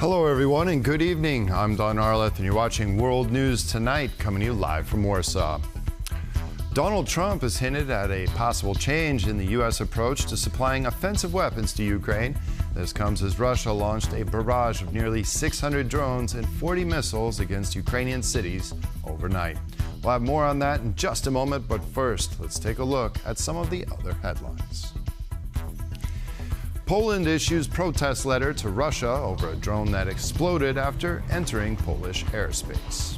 Hello everyone and good evening. I'm Don Arleth and you're watching World News Tonight, coming to you live from Warsaw. Donald Trump has hinted at a possible change in the U.S. approach to supplying offensive weapons to Ukraine. This comes as Russia launched a barrage of nearly 600 drones and 40 missiles against Ukrainian cities overnight. We'll have more on that in just a moment, but first, let's take a look at some of the other headlines. Poland issues protest letter to Russia over a drone that exploded after entering Polish airspace.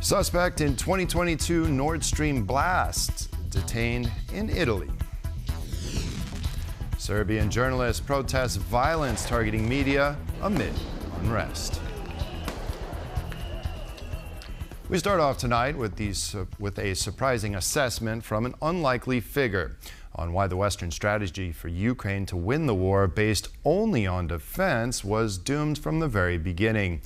Suspect in 2022 Nord Stream blast detained in Italy. Serbian journalists protest violence targeting media amid unrest. We start off tonight with a surprising assessment from an unlikely figure on why the Western strategy for Ukraine to win the war based only on defense was doomed from the very beginning.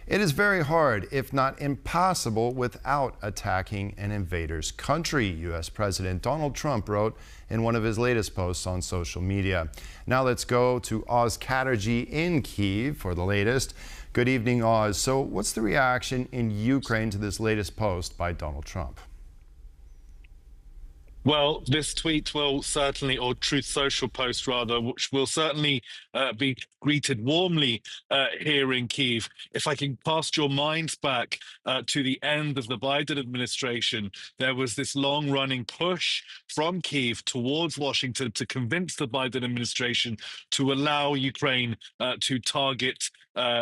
It is very hard, if not impossible, without attacking an invader's country, U.S. President Donald Trump wrote in one of his latest posts on social media. Now let's go to Oz Chatterjee in Kyiv for the latest. Good evening, Oz. So what's the reaction in Ukraine to this latest post by Donald Trump? Well, this tweet will certainly, or Truth Social post rather, which will certainly be greeted warmly here in Kyiv. If I can cast your minds back to the end of the Biden administration, there was this long-running push from Kyiv towards Washington to convince the Biden administration to allow Ukraine to target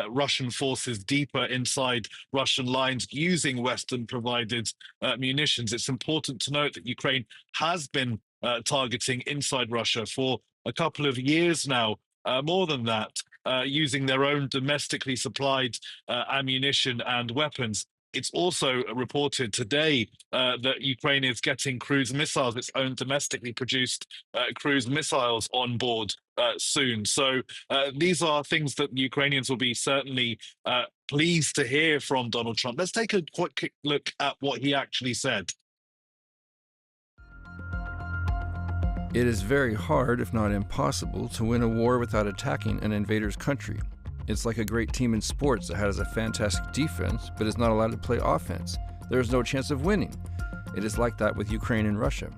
Russian forces deeper inside Russian lines using Western-provided munitions. It's important to note that Ukraine has been targeting inside Russia for a couple of years now, more than that, using their own domestically supplied ammunition and weapons. It's also reported today that Ukraine is getting cruise missiles, its own domestically produced cruise missiles on board soon. So these are things that the Ukrainians will be certainly pleased to hear from Donald Trump. Let's take a quick look at what he actually said. It is very hard, if not impossible, to win a war without attacking an invader's country. It's like a great team in sports that has a fantastic defense, but is not allowed to play offense. There is no chance of winning. It is like that with Ukraine and Russia.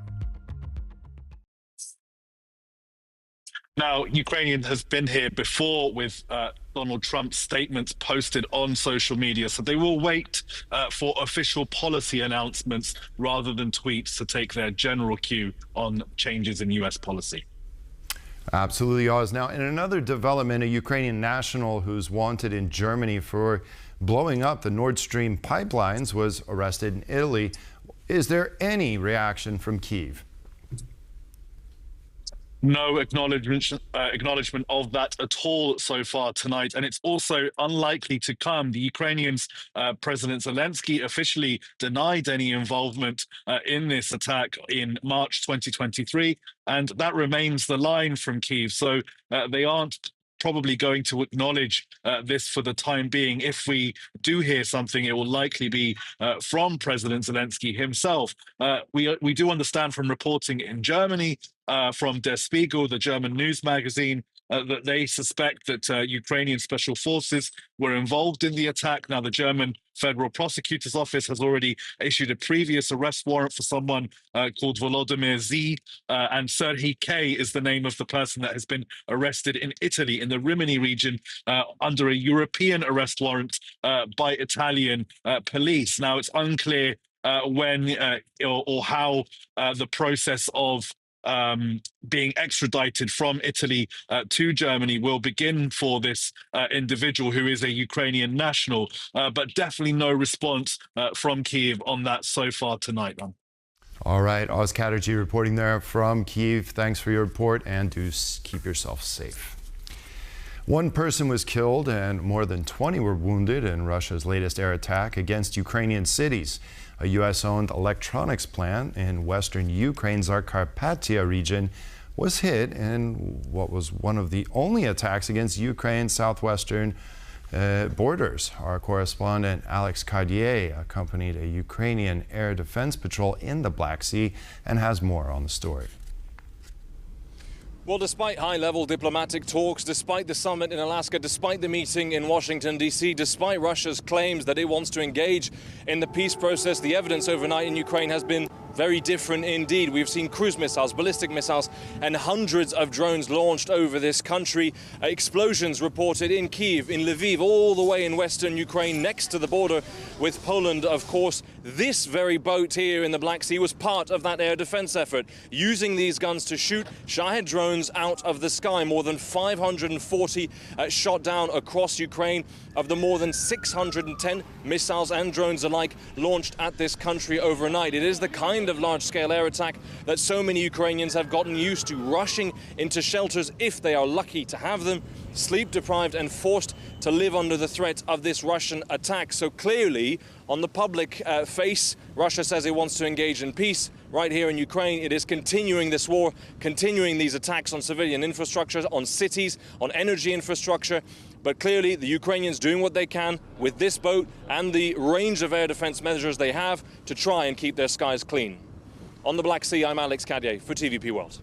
Now, Ukraine has been here before with Donald Trump's statements posted on social media, so they will wait for official policy announcements rather than tweets to take their general cue on changes in U.S. policy. Absolutely, Oz. Now, in another development, a Ukrainian national who's wanted in Germany for blowing up the Nord Stream pipelines was arrested in Italy. Is there any reaction from Kyiv? No acknowledgement of that at all so far tonight, and it's also unlikely to come. The Ukrainians, President Zelensky, officially denied any involvement in this attack in March 2023, and that remains the line from Kyiv. So they aren't probably going to acknowledge this for the time being. If we do hear something, it will likely be from President Zelensky himself. We do understand from reporting in Germany, from Der Spiegel, the German news magazine, that they suspect that Ukrainian special forces were involved in the attack. Now, the German Federal Prosecutor's Office has already issued a previous arrest warrant for someone called Volodymyr Z, and Serhiy K is the name of the person that has been arrested in Italy, in the Rimini region, under a European arrest warrant by Italian police. Now, it's unclear when or how the process of being extradited from Italy to Germany will begin for this individual who is a Ukrainian national, but definitely no response from Kyiv on that so far tonight. All right, Oz Chatterjee reporting there from Kyiv. Thanks for your report, and do keep yourself safe. One person was killed and more than 20 were wounded in Russia's latest air attack against Ukrainian cities. A U.S.-owned electronics plant in western Ukraine's Zakarpattia region was hit in what was one of the only attacks against Ukraine's southwestern borders. Our correspondent Alex Cardier accompanied a Ukrainian air defense patrol in the Black Sea and has more on the story. Well, despite high-level diplomatic talks, despite the summit in Alaska, despite the meeting in Washington, D.C., despite Russia's claims that it wants to engage in the peace process, the evidence overnight in Ukraine has been very different indeed. We've seen cruise missiles, ballistic missiles, and hundreds of drones launched over this country. Explosions reported in Kyiv, in Lviv, all the way in western Ukraine, next to the border with Poland, of course. This very boat here in the Black Sea was part of that air defense effort, using these guns to shoot Shahed drones out of the sky. More than 540 shot down across Ukraine of the more than 610 missiles and drones alike launched at this country overnight. It is the kind of large-scale air attack that so many Ukrainians have gotten used to, rushing into shelters if they are lucky to have them, sleep-deprived and forced to live under the threat of this Russian attack. So clearly, on the public face, Russia says it wants to engage in peace. Right here in Ukraine, it is continuing this war, continuing these attacks on civilian infrastructure, on cities, on energy infrastructure. But clearly, the Ukrainians doing what they can with this boat and the range of air defense measures they have to try and keep their skies clean. On the Black Sea, I'm Alex Cadye for TVP World.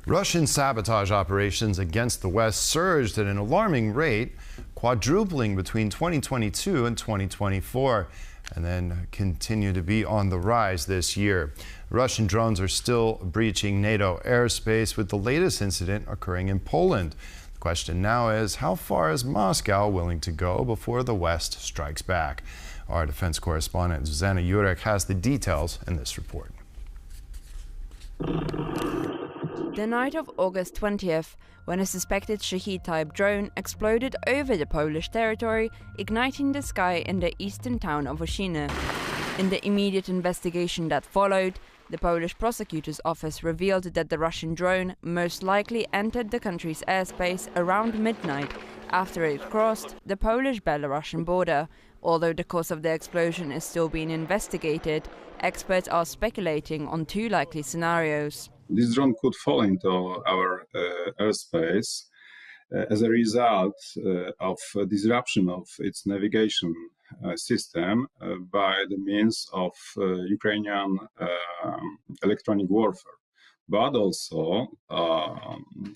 Russian sabotage operations against the West surged at an alarming rate, quadrupling between 2022 and 2024, and then continue to be on the rise this year. Russian drones are still breaching NATO airspace, with the latest incident occurring in Poland. The question now is, how far is Moscow willing to go before the West strikes back? Our defense correspondent Zuzana Jurek has the details in this report. The night of August 20th, when a suspected Shahed-type drone exploded over the Polish territory, igniting the sky in the eastern town of Oshiny. In the immediate investigation that followed, the Polish prosecutor's office revealed that the Russian drone most likely entered the country's airspace around midnight after it crossed the Polish-Belarusian border. Although the cause of the explosion is still being investigated, experts are speculating on two likely scenarios. This drone could fall into our airspace as a result of disruption of its navigation system by the means of Ukrainian electronic warfare. But also,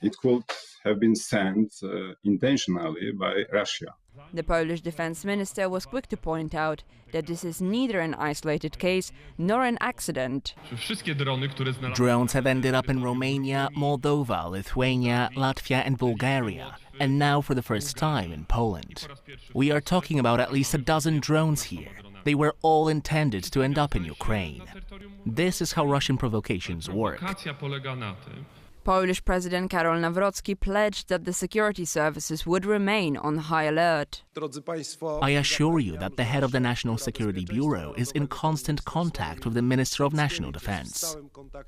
it could have been sent intentionally by Russia. The Polish defense minister was quick to point out that this is neither an isolated case nor an accident. Drones have ended up in Romania, Moldova, Lithuania, Latvia and Bulgaria, and now for the first time in Poland. We are talking about at least a dozen drones here. They were all intended to end up in Ukraine. This is how Russian provocations work. Polish President Karol Nawrocki pledged that the security services would remain on high alert. I assure you that the head of the National Security Bureau is in constant contact with the Minister of National Defense.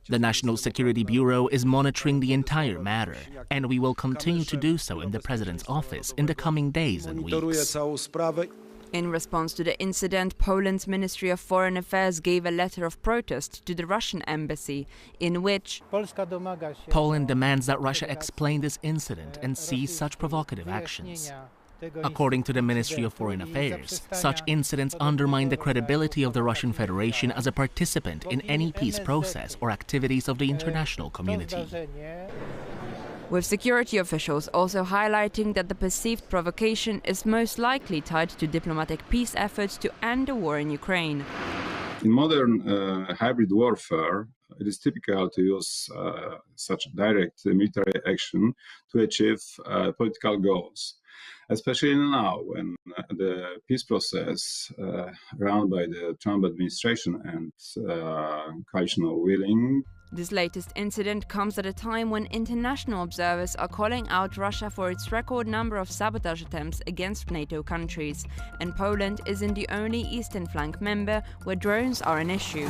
The National Security Bureau is monitoring the entire matter, and we will continue to do so in the President's office in the coming days and weeks. In response to the incident, Poland's Ministry of Foreign Affairs gave a letter of protest to the Russian embassy, in which Poland demands that Russia explain this incident and cease such provocative actions. According to the Ministry of Foreign Affairs, such incidents undermine the credibility of the Russian Federation as a participant in any peace process or activities of the international community. With security officials also highlighting that the perceived provocation is most likely tied to diplomatic peace efforts to end the war in Ukraine. In modern hybrid warfare, it is typical to use such direct military action to achieve political goals, especially now when the peace process run by the Trump administration and coalition are willing. This latest incident comes at a time when international observers are calling out Russia for its record number of sabotage attempts against NATO countries, and Poland isn't the only eastern flank member where drones are an issue.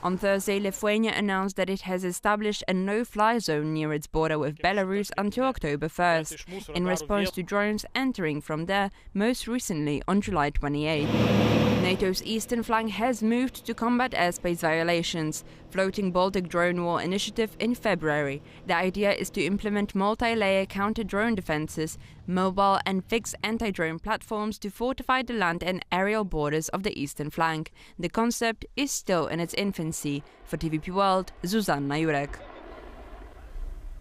On Thursday, Lithuania announced that it has established a no-fly zone near its border with Belarus until October 1st, in response to drones entering from there, most recently on July 28. NATO's eastern flank has moved to combat airspace violations, floating Baltic Drone War Initiative in February. The idea is to implement multi-layer counter-drone defenses, mobile and fixed anti-drone platforms to fortify the land and aerial borders of the eastern flank. The concept is still in its infancy. For TVP World, Zuzana Jurek.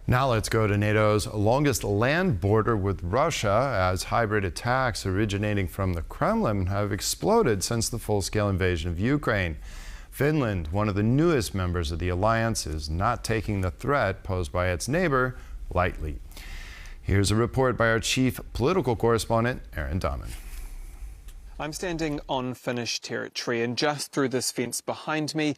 Now let's go to NATO's longest land border with Russia, as hybrid attacks originating from the Kremlin have exploded since the full-scale invasion of Ukraine. Finland, one of the newest members of the alliance, is not taking the threat posed by its neighbor lightly. Here's a report by our chief political correspondent, Aaron Dahman. I'm standing on Finnish territory, and just through this fence behind me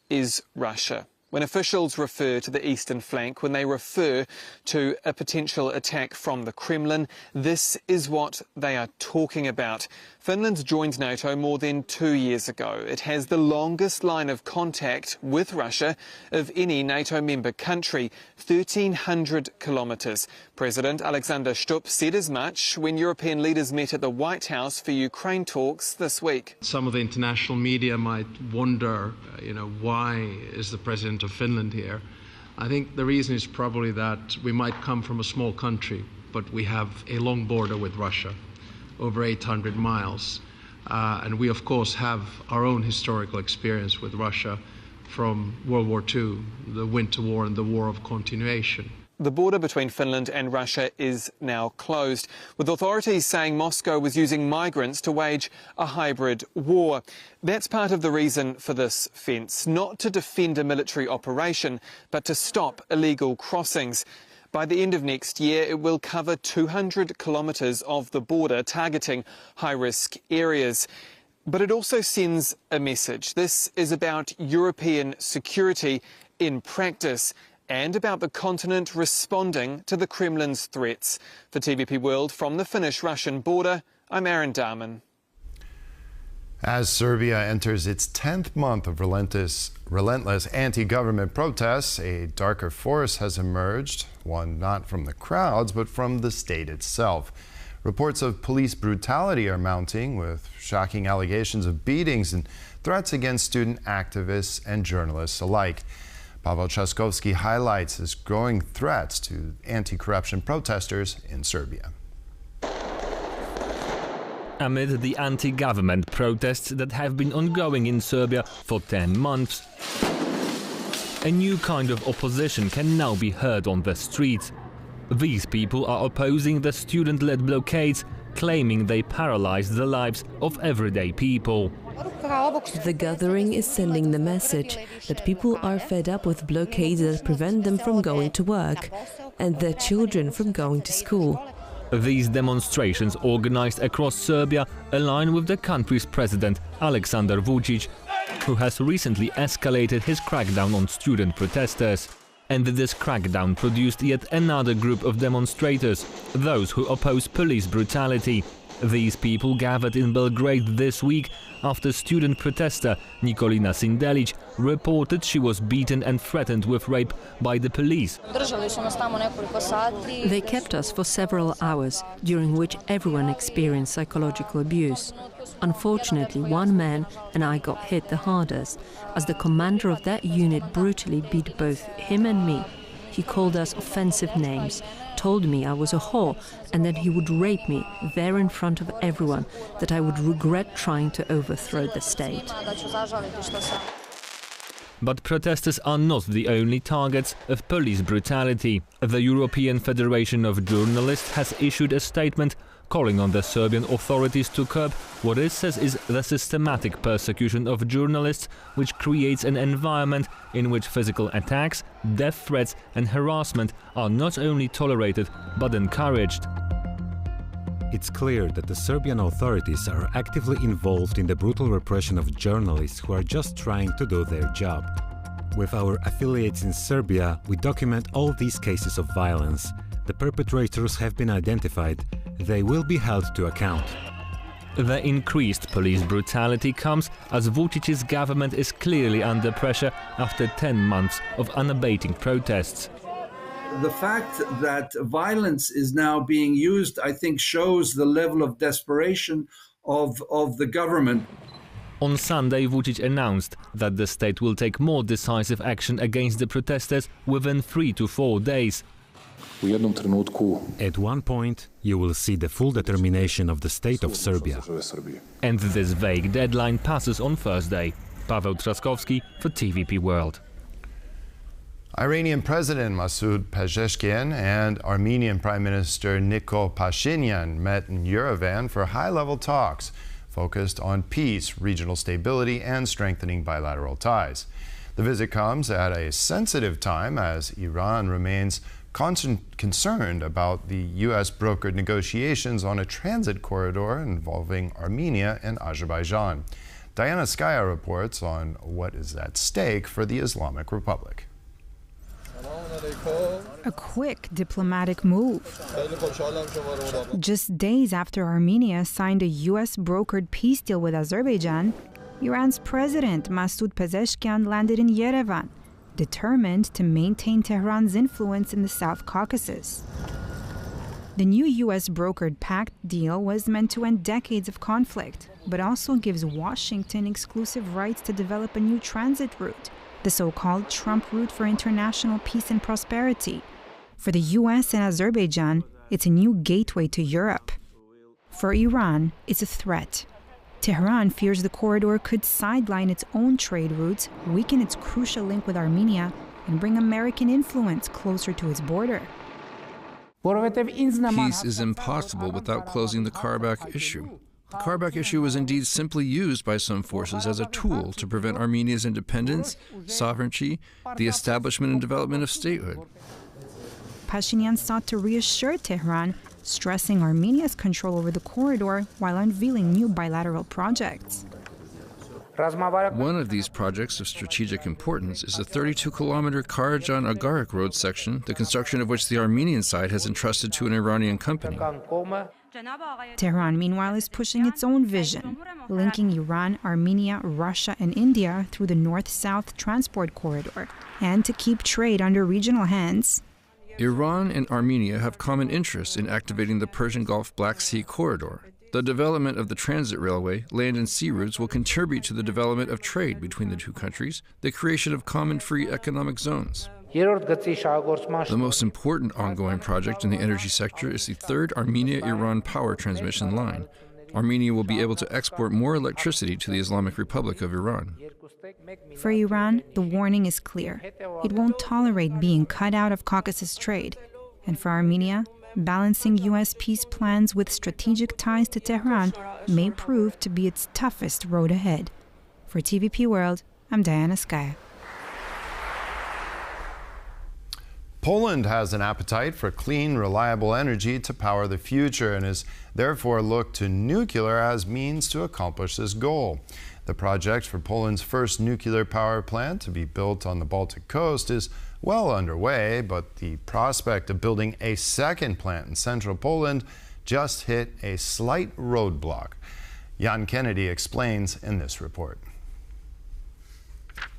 is Russia. When officials refer to the eastern flank, when they refer to a potential attack from the Kremlin, this is what they are talking about. Finland joined NATO more than 2 years ago. It has the longest line of contact with Russia of any NATO member country, 1,300 kilometres. President Alexander Stubb said as much when European leaders met at the White House for Ukraine talks this week. Some of the international media might wonder, why is the president of Finland here? I think the reason is probably that we might come from a small country, but we have a long border with Russia, over 800 miles. And we, of course, have our own historical experience with Russia from World War II, the Winter War and the War of Continuation. The border between Finland and Russia is now closed, with authorities saying Moscow was using migrants to wage a hybrid war. That's part of the reason for this fence, not to defend a military operation, but to stop illegal crossings. By the end of next year, it will cover 200 kilometres of the border, targeting high-risk areas. But it also sends a message. This is about European security in practice, and about the continent responding to the Kremlin's threats. For TVP World, from the Finnish-Russian border, I'm Aaron Dahman. As Serbia enters its 10th month of relentless anti-government protests, a darker force has emerged, one not from the crowds, but from the state itself. Reports of police brutality are mounting, with shocking allegations of beatings and threats against student activists and journalists alike. Pavel Trzaskowski highlights his growing threats to anti-corruption protesters in Serbia. Amid the anti-government protests that have been ongoing in Serbia for 10 months, a new kind of opposition can now be heard on the streets. These people are opposing the student-led blockades, claiming they paralyze the lives of everyday people. The gathering is sending the message that people are fed up with blockades that prevent them from going to work and their children from going to school. These demonstrations, organized across Serbia, align with the country's president, Aleksandar Vučić, who has recently escalated his crackdown on student protesters. And this crackdown produced yet another group of demonstrators, those who oppose police brutality. These people gathered in Belgrade this week after student protester Nikolina Sindelic reported she was beaten and threatened with rape by the police. They kept us for several hours, during which everyone experienced psychological abuse. Unfortunately, one man and I got hit the hardest, as the commander of that unit brutally beat both him and me. He called us offensive names, told me I was a whore, and that he would rape me there in front of everyone, that I would regret trying to overthrow the state. But protesters are not the only targets of police brutality. The European Federation of Journalists has issued a statement calling on the Serbian authorities to curb what it says is the systematic persecution of journalists, which creates an environment in which physical attacks, death threats and harassment are not only tolerated but encouraged. It's clear that the Serbian authorities are actively involved in the brutal repression of journalists who are just trying to do their job. With our affiliates in Serbia, we document all these cases of violence. The perpetrators have been identified. They will be held to account. The increased police brutality comes as Vučić's government is clearly under pressure after 10 months of unabating protests. The fact that violence is now being used, I think, shows the level of desperation of the government. On Sunday, Vučić announced that the state will take more decisive action against the protesters within 3 to 4 days. At one point, you will see the full determination of the state of Serbia. And this vague deadline passes on Thursday. Pavel Trzaskowski for TVP World. Iranian President Masoud Pezeshkian and Armenian Prime Minister Nikol Pashinyan met in Yerevan for high-level talks focused on peace, regional stability, and strengthening bilateral ties. The visit comes at a sensitive time as Iran remains concerned about the U.S. brokered negotiations on a transit corridor involving Armenia and Azerbaijan. Diana Skaya reports on what is at stake for the Islamic Republic. A quick diplomatic move. Just days after Armenia signed a U.S.-brokered peace deal with Azerbaijan, Iran's President Masoud Pezeshkian landed in Yerevan, determined to maintain Tehran's influence in the South Caucasus. The new U.S.-brokered pact deal was meant to end decades of conflict, but also gives Washington exclusive rights to develop a new transit route, the so-called Trump route for international peace and prosperity. For the U.S. and Azerbaijan, it's a new gateway to Europe. For Iran, it's a threat. Tehran fears the corridor could sideline its own trade routes, weaken its crucial link with Armenia, and bring American influence closer to its border. Peace is impossible without closing the Karabakh issue. The Karabakh issue was indeed simply used by some forces as a tool to prevent Armenia's independence, sovereignty, the establishment and development of statehood. Pashinyan sought to reassure Tehran, stressing Armenia's control over the corridor while unveiling new bilateral projects. One of these projects of strategic importance is the 32-kilometer Karajan-Agarik road section, the construction of which the Armenian side has entrusted to an Iranian company. Tehran, meanwhile, is pushing its own vision, linking Iran, Armenia, Russia, and India through the north-south transport corridor, and to keep trade under regional hands. Iran and Armenia have common interests in activating the Persian Gulf Black Sea corridor. The development of the transit railway, land and sea routes will contribute to the development of trade between the two countries, the creation of common free economic zones. The most important ongoing project in the energy sector is the third Armenia-Iran power transmission line. Armenia will be able to export more electricity to the Islamic Republic of Iran. For Iran, the warning is clear. It won't tolerate being cut out of Caucasus trade. And for Armenia, balancing U.S. peace plans with strategic ties to Tehran may prove to be its toughest road ahead. For TVP World, I'm Diana Skaya. Poland has an appetite for clean, reliable energy to power the future and has therefore looked to nuclear as means to accomplish this goal. The project for Poland's first nuclear power plant to be built on the Baltic coast is well underway, but the prospect of building a second plant in central Poland just hit a slight roadblock. Jan Kennedy explains in this report.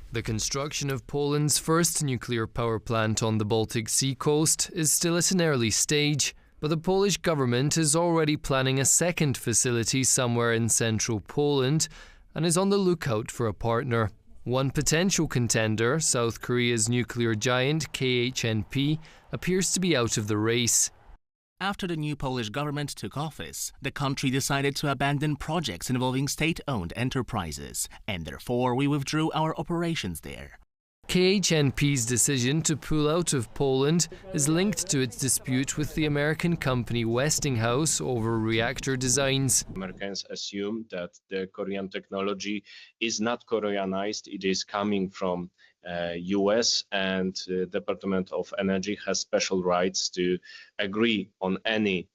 The construction of Poland's first nuclear power plant on the Baltic Sea coast is still at an early stage, but the Polish government is already planning a second facility somewhere in central Poland and is on the lookout for a partner. One potential contender, South Korea's nuclear giant KHNP, appears to be out of the race. After the new Polish government took office, the country decided to abandon projects involving state-owned enterprises, and therefore we withdrew our operations there. KHNP's decision to pull out of Poland is linked to its dispute with the American company Westinghouse over reactor designs. Americans assume that the Korean technology is not Koreanized, it is coming from US, and the Department of Energy has special rights to agree on any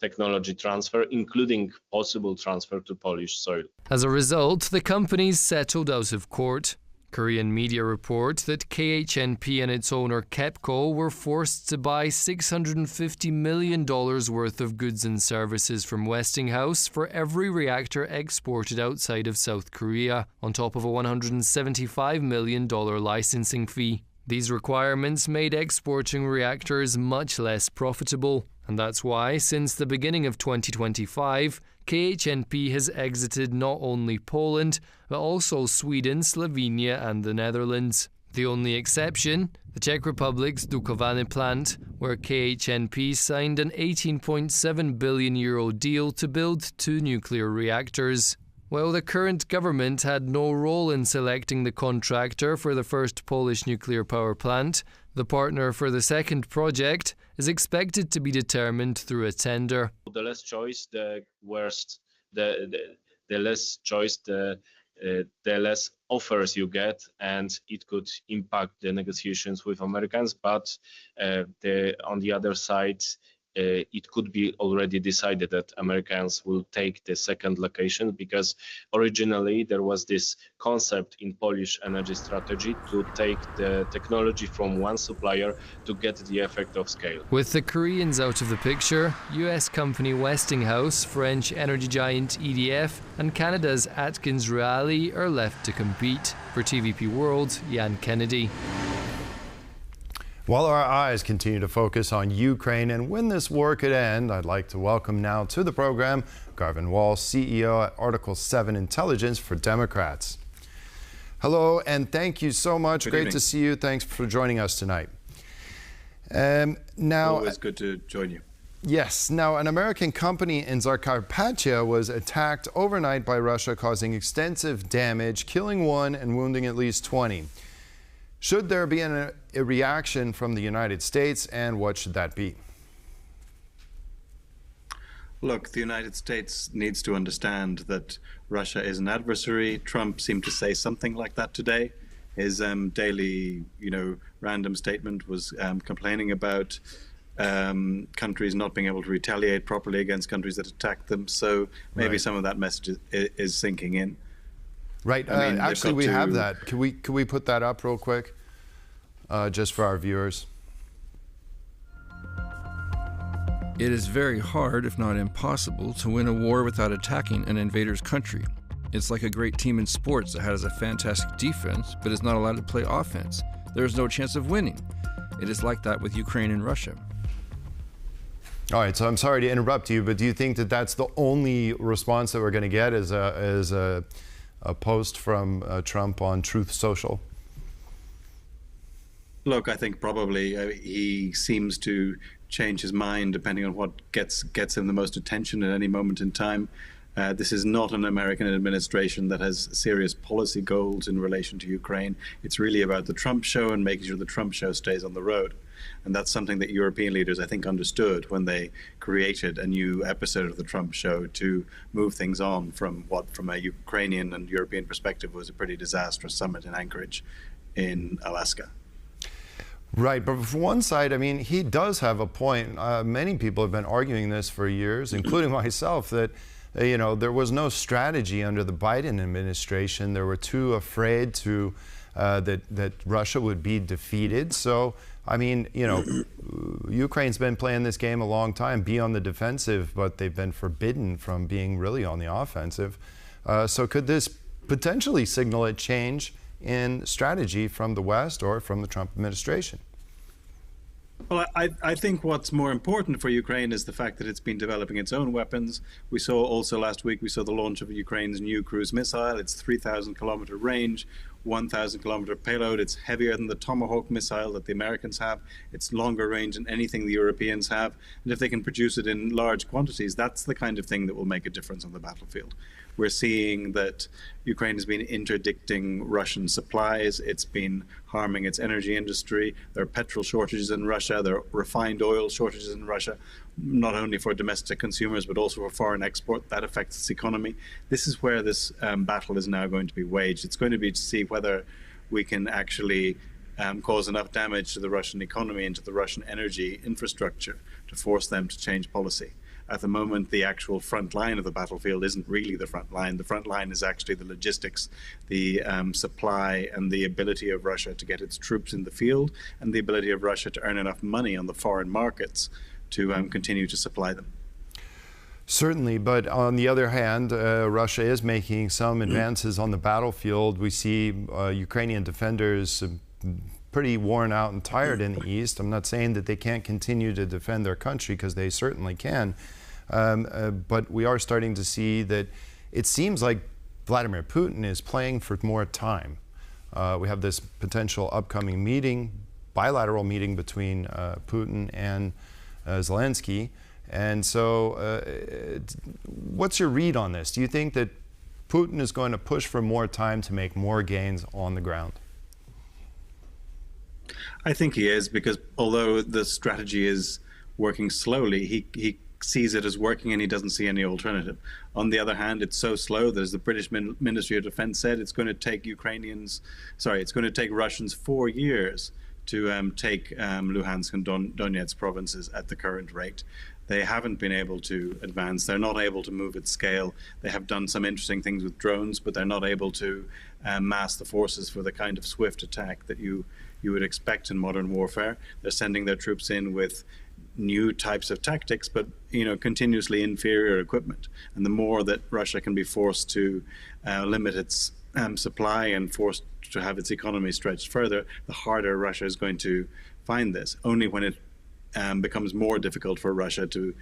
technology transfer, including possible transfer to Polish soil. As a result, the companies settled out of court. Korean media report that KHNP and its owner KEPCO were forced to buy $650 million worth of goods and services from Westinghouse for every reactor exported outside of South Korea, on top of a $175 million licensing fee. These requirements made exporting reactors much less profitable, and that's why, since the beginning of 2025, KHNP has exited not only Poland, but also Sweden, Slovenia and the Netherlands. The only exception, the Czech Republic's Dukovany plant, where KHNP signed an €18.7 billion deal to build 2 nuclear reactors. Well, the current government had no role in selecting the contractor for the first Polish nuclear power plant. The partner for the second project is expected to be determined through a tender. The less choice, the worse. The less choice, the less offers you get, and it could impact the negotiations with Americans. But on the other side, it could be already decided that Americans will take the second location, because originally there was this concept in Polish energy strategy to take the technology from one supplier to get the effect of scale. With the Koreans out of the picture, US company Westinghouse, French energy giant EDF, and Canada's Atkins Reali are left to compete. For TVP World, Jan Kennedy. While our eyes continue to focus on Ukraine and when this war could end, I'd like to welcome now to the program Garvin Wall, CEO at Article 7 Intelligence for Democrats. Hello, and thank you so much. Good Great evening. to see you. Thanks for joining us tonight. Always good to join you. Yes. Now, an American company in Zakarpattia was attacked overnight by Russia, causing extensive damage, killing one and wounding at least 20. Should there be a reaction from the United States, and what should that be? Look, the United States needs to understand that Russia is an adversary. Trump seemed to say something like that today. His daily, random statement was complaining about countries not being able to retaliate properly against countries that attacked them. So maybe some of that message is sinking in. Right. Actually, we have that. Can we put that up real quick, just for our viewers? It is very hard, if not impossible, to win a war without attacking an invader's country. It's like a great team in sports that has a fantastic defense, but is not allowed to play offense. There is no chance of winning. It is like that with Ukraine and Russia. All right. So I'm sorry to interrupt you, but do you think that that's the only response that we're going to get as a post from Trump on Truth Social? Look, I think probably he seems to change his mind depending on what gets him the most attention at any moment in time. This is not an American administration that has serious policy goals in relation to Ukraine. It's really about the Trump show and making sure the Trump show stays on the road. And that's something that European leaders, I think, understood when they created a new episode of the Trump show to move things on from what, from a Ukrainian and European perspective, was a pretty disastrous summit in Anchorage in Alaska. Right, but from one side, I mean, he does have a point. Many people have been arguing this for years, including myself, that there was no strategy under the Biden administration. They were too afraid to that Russia would be defeated. So, I mean, Ukraine's been playing this game a long time, be on the defensive, but they've been forbidden from being really on the offensive. So could this potentially signal a change in strategy from the West or from the Trump administration? Well, I think what's more important for Ukraine is the fact that it's been developing its own weapons. We saw also last week, we saw the launch of Ukraine's new cruise missile. It's 3,000-kilometer range, 1,000-kilometer payload. It's heavier than the Tomahawk missile that the Americans have. It's longer range than anything the Europeans have. And if they can produce it in large quantities, that's the kind of thing that will make a difference on the battlefield. We're seeing that Ukraine has been interdicting Russian supplies. It's been harming its energy industry. There are petrol shortages in Russia. There are refined oil shortages in Russia, not only for domestic consumers, but also for foreign export. That affects its economy. This is where this battle is now going to be waged. It's going to be to see whether we can actually cause enough damage to the Russian economy and to the Russian energy infrastructure to force them to change policy. At the moment, the actual front line of the battlefield isn't really the front line. The front line is actually the logistics, the supply, and the ability of Russia to get its troops in the field, and the ability of Russia to earn enough money on the foreign markets to continue to supply them. Certainly, but on the other hand, Russia is making some advances on the battlefield. We see Ukrainian defenders pretty worn out and tired in the east. I'm not saying that they can't continue to defend their country, because they certainly can. But we are starting to see that it seems like Vladimir Putin is playing for more time. We have this potential upcoming meeting, bilateral meeting between Putin and Zelensky. And so what's your read on this? Do you think that Putin is going to push for more time to make more gains on the ground? I think he is, because although the strategy is working slowly, he sees it as working and he doesn't see any alternative. On the other hand, it's so slow that, as the British Ministry of Defense said, it's going to take Russians 4 years to take Luhansk and Donetsk provinces at the current rate. They haven't been able to advance. They're not able to move at scale. They have done some interesting things with drones, but they're not able to mass the forces for the kind of swift attack that you would expect in modern warfare. They're sending their troops in with new types of tactics, but continuously inferior equipment. And the more that Russia can be forced to limit its supply and forced to have its economy stretched further, the harder Russia is going to find this. Only when it becomes more difficult for Russia to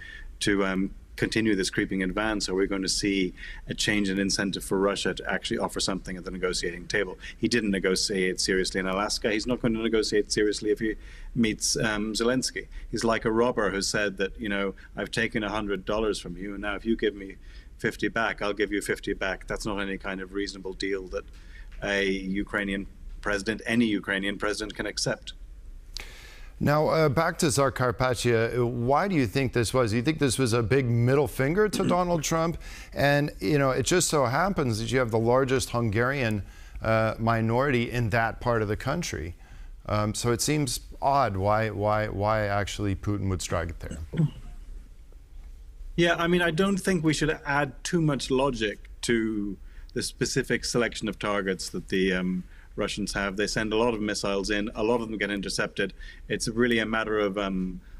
continue this creeping advance are we going to see a change in incentive for Russia to actually offer something at the negotiating table. He didn't negotiate seriously in Alaska. He's not going to negotiate seriously if he meets Zelensky. He's like a robber who said that, I've taken $100 from you, and now if you give me 50 back, I'll give you 50 back. That's not any kind of reasonable deal that any Ukrainian president can accept. Now, back to Zakarpattia, why do you think this was? Do you think this was a big middle finger to Donald Trump? And, it just so happens that you have the largest Hungarian minority in that part of the country. So it seems odd why actually Putin would strike there. Yeah, I don't think we should add too much logic to the specific selection of targets that the Russians have. They send a lot of missiles in, a lot of them get intercepted. It's really a matter of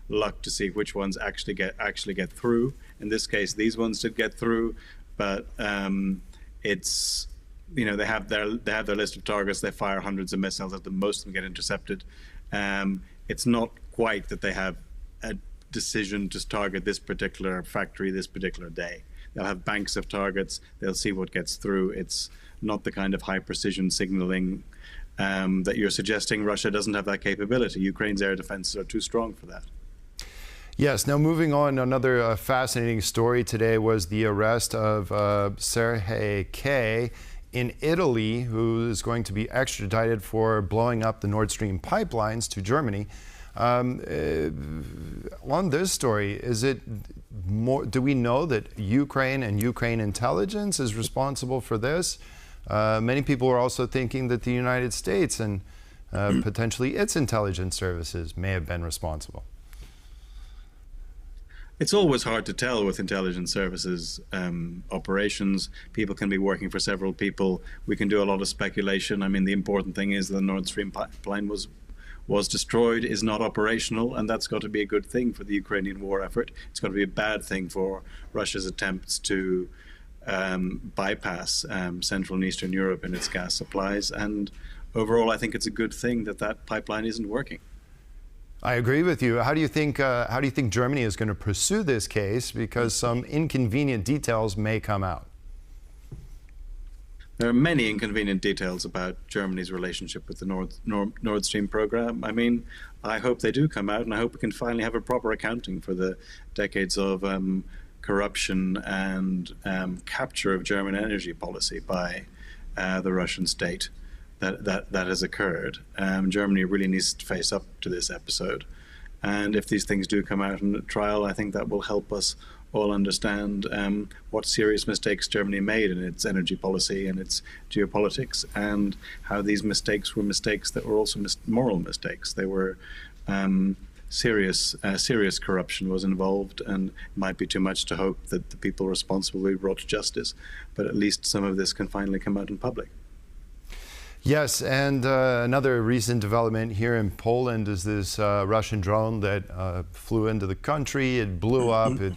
luck to see which ones actually get through. In this case, these ones did get through, but it's they have their list of targets. They fire hundreds of missiles at them. Most of them get intercepted. It's not quite that they have a decision to target this particular factory this particular day. They'll have banks of targets. They'll see what gets through. It's not the kind of high precision signaling that you're suggesting. Russia doesn't have that capability. Ukraine's air defenses are too strong for that. Yes. Now, moving on, another fascinating story today was the arrest of Sergei K. in Italy, who is going to be extradited for blowing up the Nord Stream pipelines to Germany. On this story, is it more? Do we know that Ukraine and Ukraine intelligence is responsible for this? Many people are also thinking that the United States and potentially its intelligence services may have been responsible. It's always hard to tell with intelligence services operations. People can be working for several people. We can do a lot of speculation. The important thing is the Nord Stream pipeline was destroyed, is not operational, and that's got to be a good thing for the Ukrainian war effort. It's got to be a bad thing for Russia's attempts to bypass Central and Eastern Europe in its gas supplies. And overall, I think it's a good thing that that pipeline isn't working. I agree with you. How do you think Germany is going to pursue this case? Because some inconvenient details may come out. There are many inconvenient details about Germany's relationship with the Nord Stream program. I hope they do come out, and I hope we can finally have a proper accounting for the decades of corruption and capture of German energy policy by the Russian state that has occurred. Germany really needs to face up to this episode. And if these things do come out in the trial, I think that will help us all understand what serious mistakes Germany made in its energy policy and its geopolitics, and how these mistakes were mistakes that were also moral mistakes. They were serious corruption was involved, and it might be too much to hope that the people responsible will be brought to justice, but at least some of this can finally come out in public. Yes, and another recent development here in Poland is this Russian drone that flew into the country. It blew up. It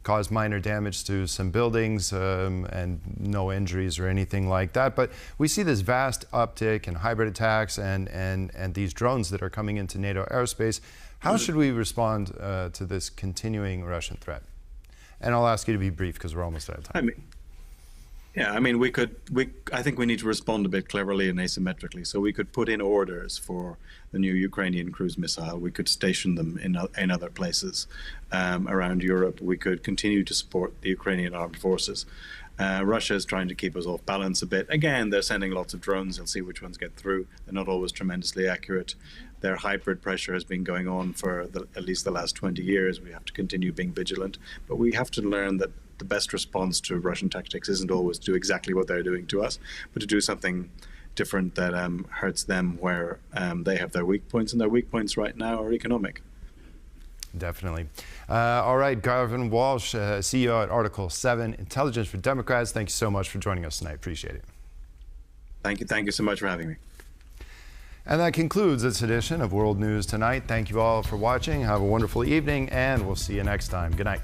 caused minor damage to some buildings and no injuries or anything like that. But we see this vast uptick in hybrid attacks and these drones that are coming into NATO airspace. How should we respond to this continuing Russian threat? And I'll ask you to be brief because we're almost out of time. Yeah, I mean, I think we need to respond a bit cleverly and asymmetrically. So we could put in orders for the new Ukrainian cruise missile. We could station them in other places around Europe. We could continue to support the Ukrainian armed forces. Russia is trying to keep us off balance a bit. Again, they're sending lots of drones. They'll see which ones get through. They're not always tremendously accurate. Their hybrid pressure has been going on for at least the last 20 years. We have to continue being vigilant. But we have to learn that the best response to Russian tactics isn't always to do exactly what they're doing to us, but to do something different that hurts them where they have their weak points, and their weak points right now are economic. Definitely. All right, Garvin Walsh, CEO at Article 7 Intelligence for Democrats. Thank you so much for joining us tonight. Appreciate it. Thank you. Thank you so much for having me. And that concludes this edition of World News Tonight. Thank you all for watching. Have a wonderful evening, and we'll see you next time. Good night.